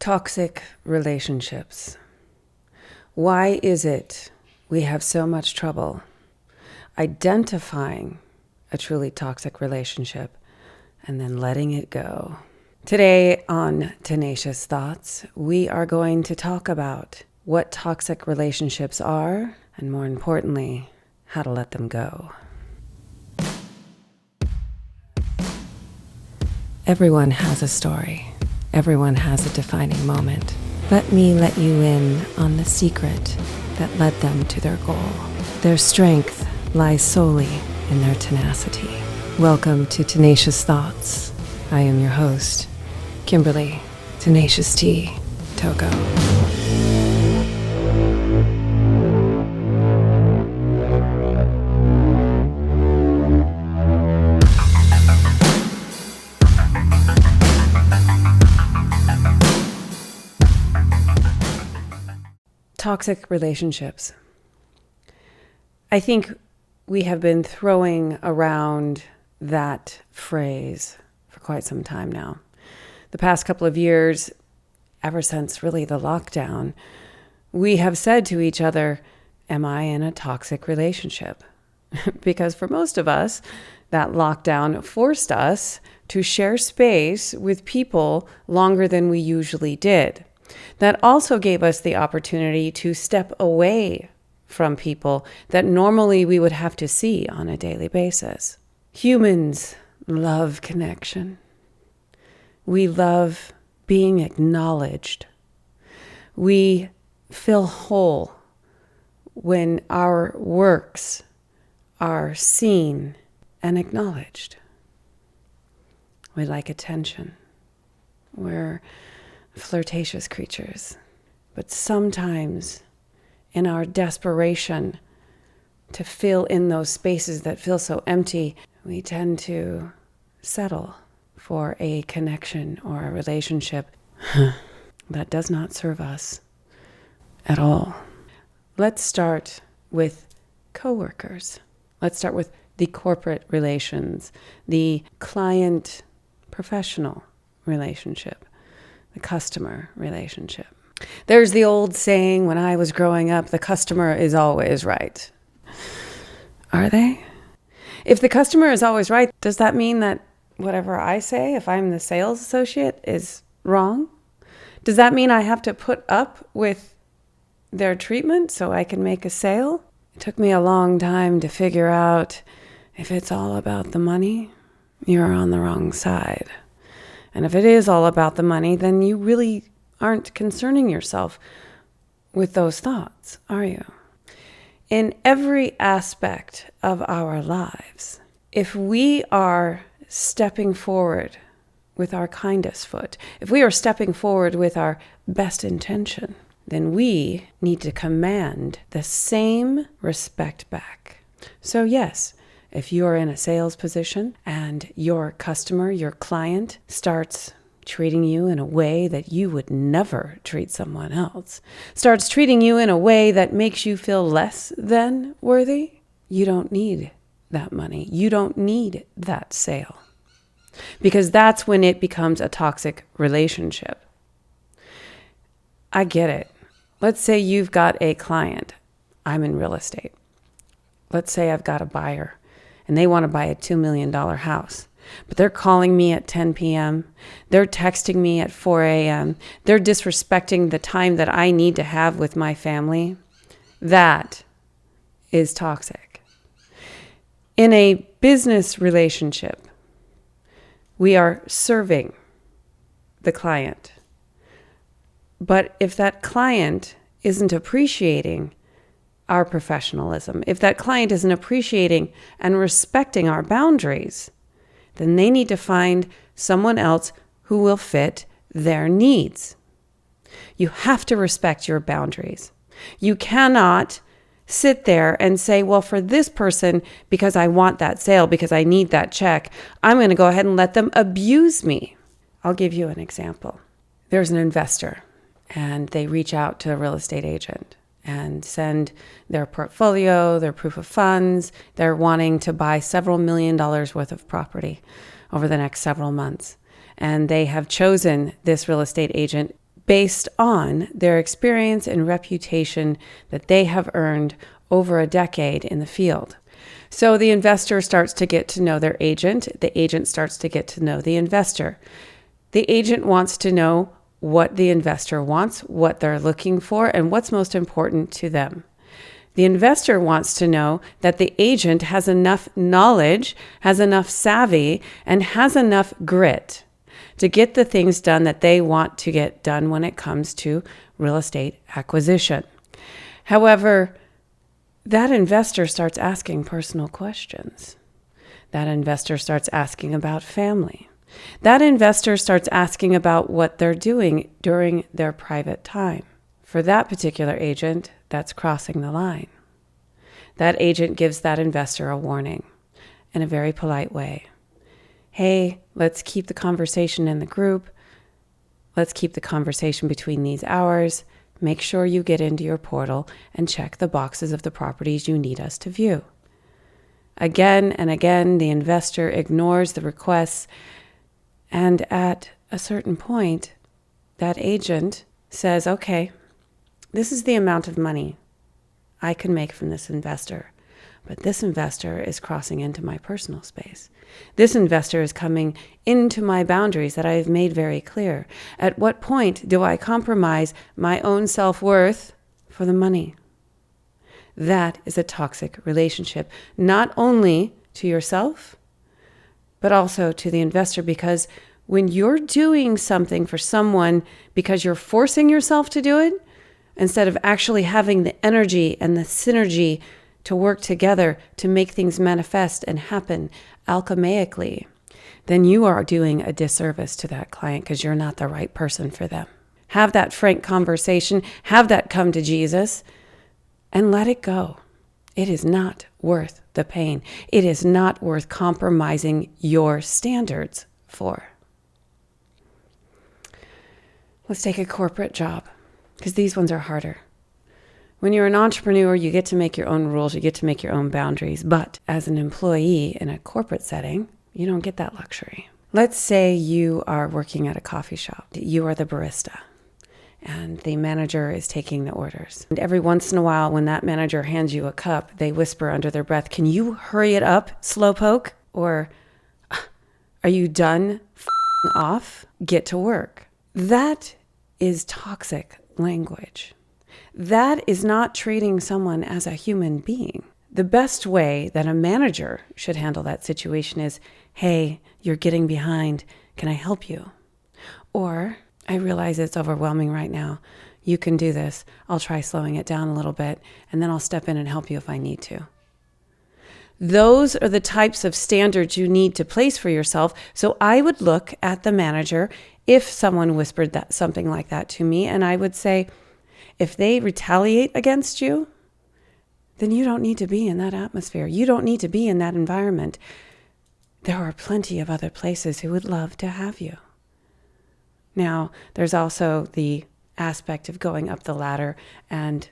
Toxic relationships. Why is it we have so much trouble identifying a truly toxic relationship and then letting it go? Today on Tenacious Thoughts, we are going to talk about what toxic relationships are and, more importantly, how to let them go. Everyone has a story. Everyone has a defining moment. Let me let you in on the secret that led them to their goal. Their strength lies solely in their tenacity. Welcome to Tenacious Thoughts. I am your host, Kimberly, Tenacious T, Tocco. Toxic relationships. I think we have been throwing around that phrase for quite some time now. The past couple of years, ever since really the lockdown, we have said to each other, am I in a toxic relationship? Because for most of us, that lockdown forced us to share space with people longer than we usually did. That also gave us the opportunity to step away from people that normally we would have to see on a daily basis. Humans love connection. We love being acknowledged. We feel whole when our works are seen and acknowledged. We like attention. We're flirtatious creatures. But sometimes in our desperation to fill in those spaces that feel so empty, we tend to settle for a connection or a relationship that does not serve us at all. Let's start with coworkers. Let's start with the corporate relations, the client-professional relationship, the customer relationship. There's the old saying when I was growing up, the customer is always right. Are they? If the customer is always right, does that mean that whatever I say, if I'm the sales associate, is wrong? Does that mean I have to put up with their treatment so I can make a sale? It took me a long time to figure out if it's all about the money, you're on the wrong side. And if it is all about the money, then you really aren't concerning yourself with those thoughts, are you? In every aspect of our lives, if we are stepping forward with our kindest foot, if we are stepping forward with our best intention, then we need to command the same respect back. So yes, if you're in a sales position and your customer, your client, starts treating you in a way that you would never treat someone else, starts treating you in a way that makes you feel less than worthy, you don't need that money. You don't need that sale. Because that's when it becomes a toxic relationship. I get it. Let's say you've got a client. I'm in real estate. Let's say I've got a buyer and they want to buy a $2 million house. But they're calling me at 10 p.m. They're texting me at 4 a.m. They're disrespecting the time that I need to have with my family. That is toxic. In a business relationship, we are serving the client. But if that client isn't appreciating our professionalism, if that client isn't appreciating and respecting our boundaries, then they need to find someone else who will fit their needs. You have to respect your boundaries. You cannot sit there and say, well, for this person, because I want that sale, because I need that check, I'm going to go ahead and let them abuse me. I'll give you an example. There's an investor and they reach out to a real estate agent and send their portfolio, their proof of funds. They're wanting to buy several $1 million worth of property over the next several months. And they have chosen this real estate agent based on their experience and reputation that they have earned over a decade in the field. So the investor starts to get to know their agent. The agent starts to get to know the investor. The agent wants to know what the investor wants, what they're looking for, and what's most important to them. The investor wants to know that the agent has enough knowledge, has enough savvy, and has enough grit to get the things done that they want to get done when it comes to real estate acquisition. However, that investor starts asking personal questions. That investor starts asking about family. That investor starts asking about what they're doing during their private time. For that particular agent, that's crossing the line. That agent gives that investor a warning in a very polite way. Hey, let's keep the conversation in the group. Let's keep the conversation between these hours. Make sure you get into your portal and check the boxes of the properties you need us to view. Again and again, the investor ignores the requests, and at a certain point, that agent says, okay, this is the amount of money I can make from this investor, but this investor is crossing into my personal space. This investor is coming into my boundaries that I have made very clear. At what point do I compromise my own self-worth for the money? That is a toxic relationship, not only to yourself, but also to the investor, because when you're doing something for someone because you're forcing yourself to do it, instead of actually having the energy and the synergy to work together to make things manifest and happen alchemaically, then you are doing a disservice to that client because you're not the right person for them. Have that frank conversation, have that come to Jesus, and let it go. It is not worth the pain. It is not worth compromising your standards for. Let's take a corporate job, because these ones are harder. When you're an entrepreneur, you get to make your own rules, you get to make your own boundaries. But as an employee in a corporate setting, you don't get that luxury. Let's say you are working at a coffee shop. You are the barista, and the manager is taking the orders. And every once in a while, when that manager hands you a cup, they whisper under their breath, "Can you hurry it up, slowpoke?" Or, "Are you done f***ing off? Get to work." That is toxic language. That is not treating someone as a human being. The best way that a manager should handle that situation is, "Hey, you're getting behind. Can I help you?" Or, "I realize it's overwhelming right now. You can do this. I'll try slowing it down a little bit, and then I'll step in and help you if I need to." Those are the types of standards you need to place for yourself. So I would look at the manager if someone whispered something like that to me, and I would say, if they retaliate against you, then you don't need to be in that atmosphere. You don't need to be in that environment. There are plenty of other places who would love to have you. Now, there's also the aspect of going up the ladder and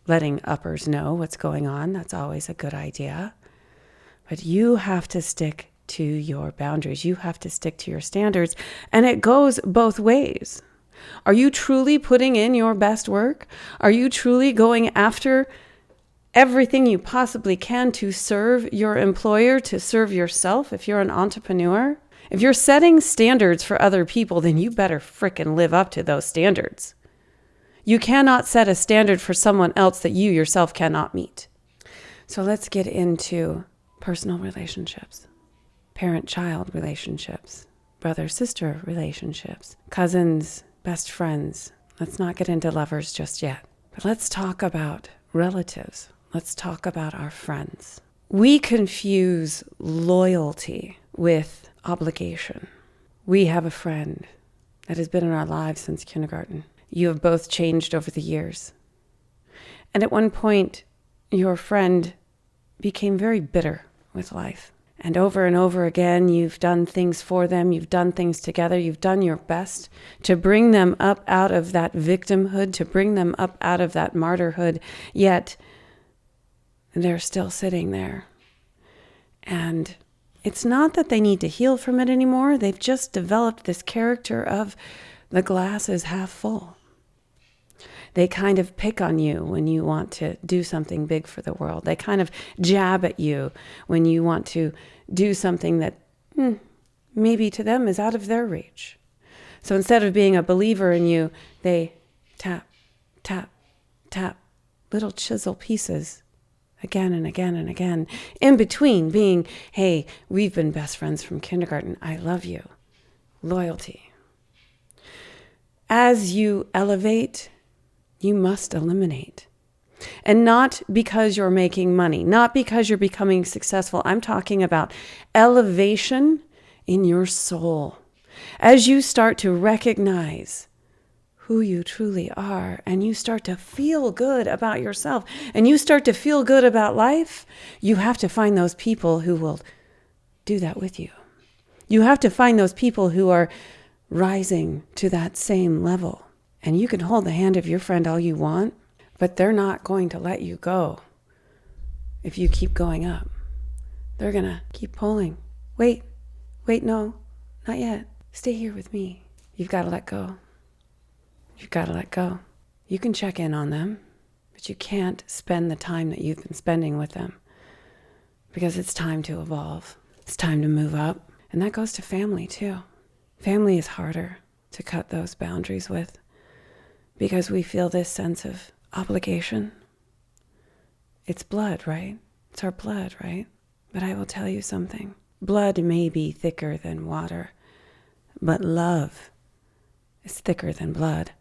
letting uppers know what's going on. That's always a good idea. But you have to stick to your boundaries. You have to stick to your standards. And it goes both ways. Are you truly putting in your best work? Are you truly going after everything you possibly can to serve your employer, to serve yourself if you're an entrepreneur? If you're setting standards for other people, then you better frickin' live up to those standards. You cannot set a standard for someone else that you yourself cannot meet. So let's get into personal relationships, parent-child relationships, brother-sister relationships, cousins, best friends. Let's not get into lovers just yet. But let's talk about relatives. Let's talk about our friends. We confuse loyalty with obligation. We have a friend that has been in our lives since kindergarten. You have both changed over the years. And at one point, your friend became very bitter with life. And over again, you've done things for them. You've done things together. You've done your best to bring them up out of that victimhood, to bring them up out of that martyrhood. Yet, they're still sitting there. And it's not that they need to heal from it anymore. They've just developed this character of the glass is half full. They kind of pick on you when you want to do something big for the world. They kind of jab at you when you want to do something that maybe to them is out of their reach. So instead of being a believer in you, they tap, tap, tap, little chisel pieces again and again and again. In between being, hey, we've been best friends from kindergarten. I love you. Loyalty. As you elevate, you must eliminate. And not because you're making money, not because you're becoming successful. I'm talking about elevation in your soul. As you start to recognize who you truly are, and you start to feel good about yourself, and you start to feel good about life, you have to find those people who will do that with you. You have to find those people who are rising to that same level. And you can hold the hand of your friend all you want, but they're not going to let you go if you keep going up. They're going to keep pulling. Wait, no, not yet. Stay here with me. You've got to let go. You've got to let go. You can check in on them, but you can't spend the time that you've been spending with them because it's time to evolve. It's time to move up. And that goes to family too. Family is harder to cut those boundaries with because we feel this sense of obligation. It's blood, right? It's our blood, right? But I will tell you something. Blood may be thicker than water, but love is thicker than blood.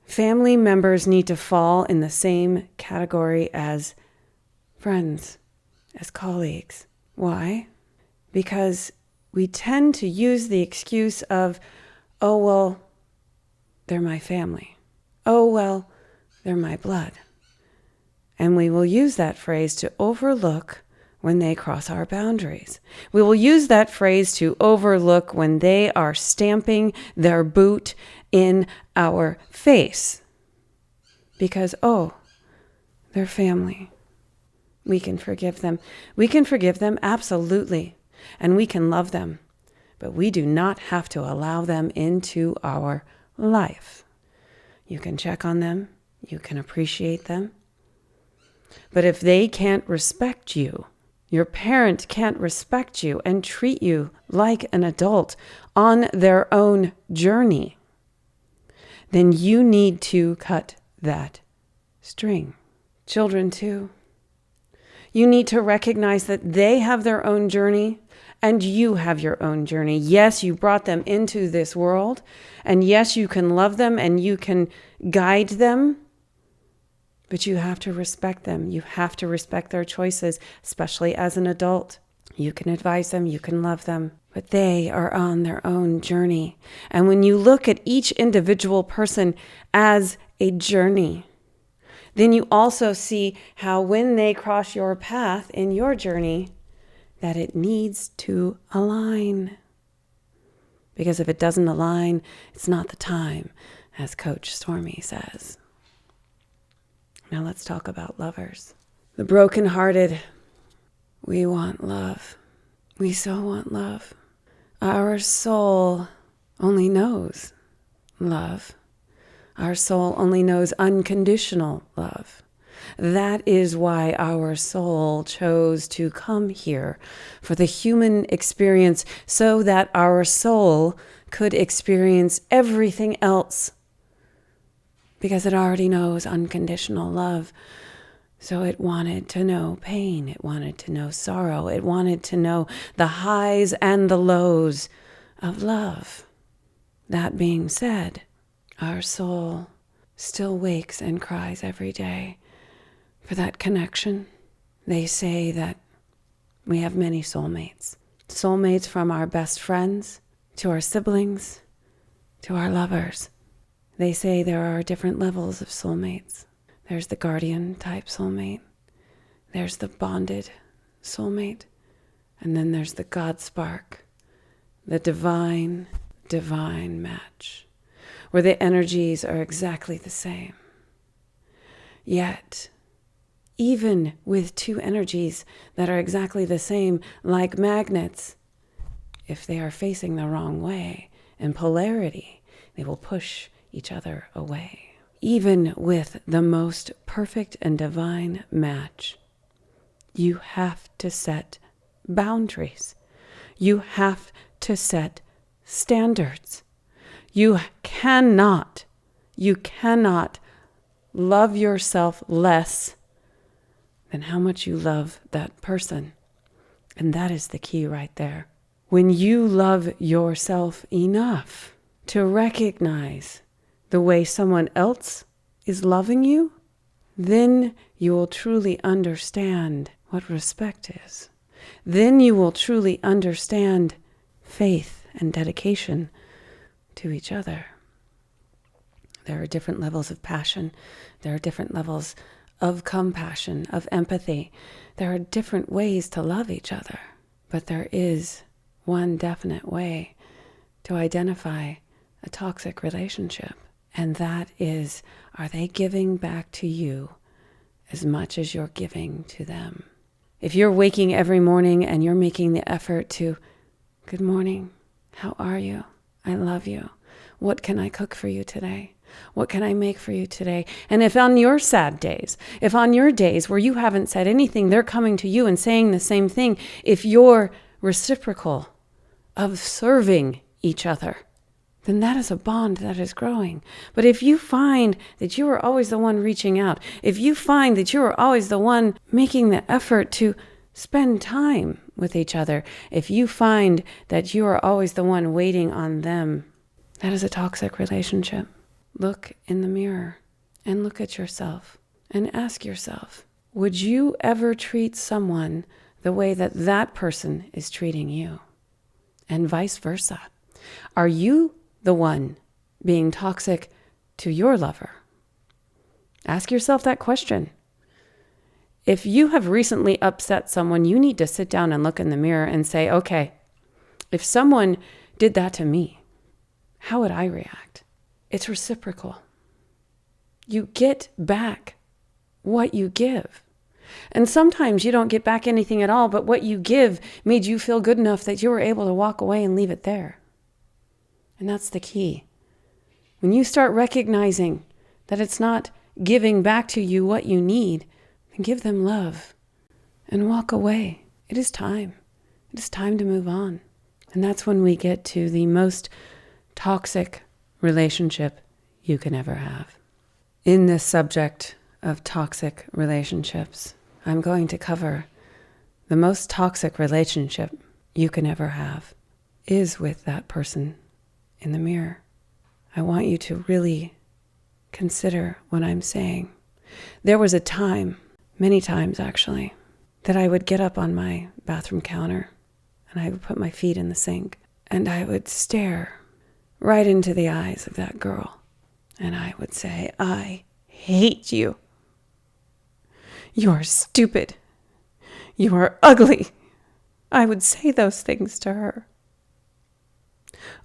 Family members need to fall in the same category as friends, as colleagues. Why? Because we tend to use the excuse of, oh, well, they're my family. Oh, well, they're my blood. And we will use that phrase to overlook when they cross our boundaries. We will use that phrase to overlook when they are stamping their boot in our face. Because, oh, they're family. We can forgive them. We can forgive them, absolutely. And we can love them. But we do not have to allow them into our life. You can check on them. You can appreciate them. But if they can't respect you, your parent can't respect you and treat you like an adult on their own journey, then you need to cut that string. Children too. You need to recognize that they have their own journey and you have your own journey. Yes, you brought them into this world, and yes, you can love them and you can guide them, but you have to respect them. You have to respect their choices, especially as an adult. You can advise them, you can love them, but they are on their own journey. And when you look at each individual person as a journey, then you also see how when they cross your path in your journey, that it needs to align. Because if it doesn't align, it's not the time, as Coach Stormy says. Now let's talk about lovers. The brokenhearted, we want love. We so want love. Our soul only knows love. Our soul only knows unconditional love. That is why our soul chose to come here for the human experience, so that our soul could experience everything else, because it already knows unconditional love. So it wanted to know pain. It wanted to know sorrow. It wanted to know the highs and the lows of love. That being said, our soul still wakes and cries every day for that connection. They say that we have many soulmates. Soulmates from our best friends to our siblings to our lovers. They say there are different levels of soulmates. There's the guardian type soulmate. There's the bonded soulmate. And then there's the God spark, the divine match, where the energies are exactly the same. Yet, even with two energies that are exactly the same, like magnets, if they are facing the wrong way in polarity, They will push each other away. Even with the most perfect and divine match, you have to set boundaries. You have to set standards. You cannot love yourself less than how much you love that person. And that is the key right there. When you love yourself enough to recognize the way someone else is loving you, then you will truly understand what respect is. Then you will truly understand faith and dedication to each other. There are different levels of passion. There are different levels of compassion, of empathy. There are different ways to love each other. But there is one definite way to identify a toxic relationship. And that is, are they giving back to you as much as you're giving to them? If you're waking every morning and you're making the effort to, good morning, how are you? I love you. What can I cook for you today? What can I make for you today? And if on your sad days, if on your days where you haven't said anything, they're coming to you and saying the same thing, if you're reciprocal of serving each other, then that is a bond that is growing. But if you find that you are always the one reaching out, if you find that you are always the one making the effort to spend time with each other, if you find that you are always the one waiting on them, that is a toxic relationship. Look in the mirror and look at yourself and ask yourself, would you ever treat someone the way that that person is treating you? And vice versa. Are you the one being toxic to your lover? Ask yourself that question. If you have recently upset someone, you need to sit down and look in the mirror and say, okay, if someone did that to me, how would I react? It's reciprocal. You get back what you give. And sometimes you don't get back anything at all, but what you give made you feel good enough that you were able to walk away and leave it there. And that's the key. When you start recognizing that it's not giving back to you what you need, then give them love and walk away. It is time. It is time to move on. And that's when we get to the most toxic relationship you can ever have. In this subject of toxic relationships, I'm going to cover the most toxic relationship you can ever have is with that person in the mirror. I want you to really consider what I'm saying. There was a time, many times actually, that I would get up on my bathroom counter and I would put my feet in the sink and I would stare right into the eyes of that girl. And I would say, I hate you. You are stupid. You are ugly. I would say those things to her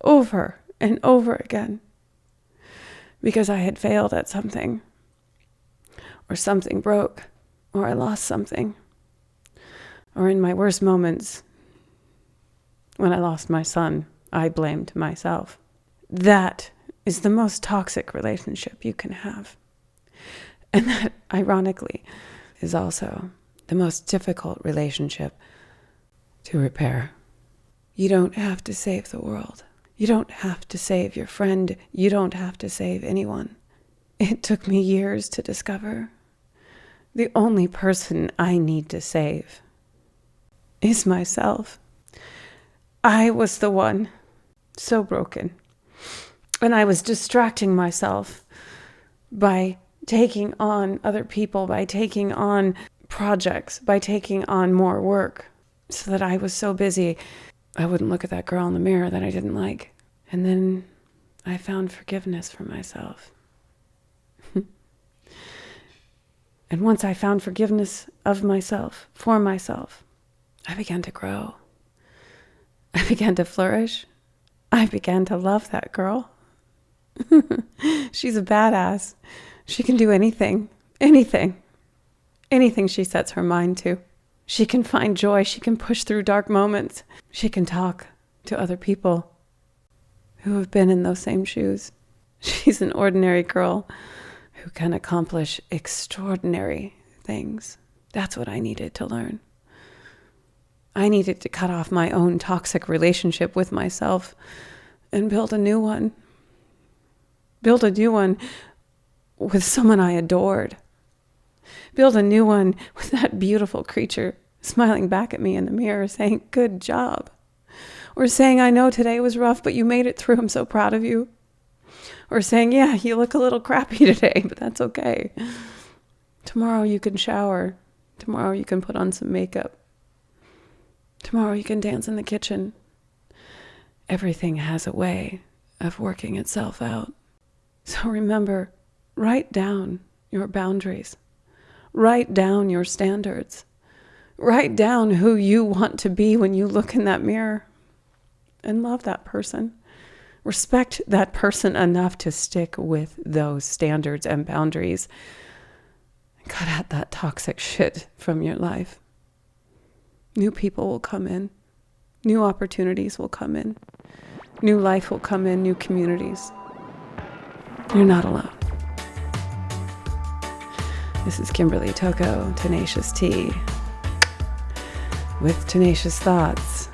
over and over again because I had failed at something, or something broke, or I lost something, or in my worst moments, when I lost my son, I blamed myself. That is the most toxic relationship you can have. And that, ironically, is also the most difficult relationship to repair. You don't have to save the world. You don't have to save your friend. You don't have to save anyone. It took me years to discover the only person I need to save is myself. I was the one so broken. And I was distracting myself by taking on other people, by taking on projects, by taking on more work, so that I was so busy, I wouldn't look at that girl in the mirror that I didn't like. And then I found forgiveness for myself. And once I found forgiveness of myself, for myself, I began to grow. I began to flourish. I began to love that girl. She's a badass. She can do anything she sets her mind to. She can find joy. She can push through dark moments. She can talk to other people who have been in those same shoes. She's an ordinary girl who can accomplish extraordinary things. That's what I needed to learn. I needed to cut off my own toxic relationship with myself and build a new one. Build a new one with someone I adored. Build a new one with that beautiful creature smiling back at me in the mirror saying, "Good job." Or saying, "I know today was rough, but you made it through. I'm so proud of you." Or saying, "Yeah, you look a little crappy today, but that's okay. Tomorrow you can shower. Tomorrow you can put on some makeup. Tomorrow you can dance in the kitchen." Everything has a way of working itself out. So remember, write down your boundaries. Write down your standards. Write down who you want to be when you look in that mirror. And love that person. Respect that person enough to stick with those standards and boundaries. Cut out that toxic shit from your life. New people will come in. New opportunities will come in. New life will come in, new communities. You're not alone. This is Kimberly, Tocco, Tenacious T, with tenacious thoughts.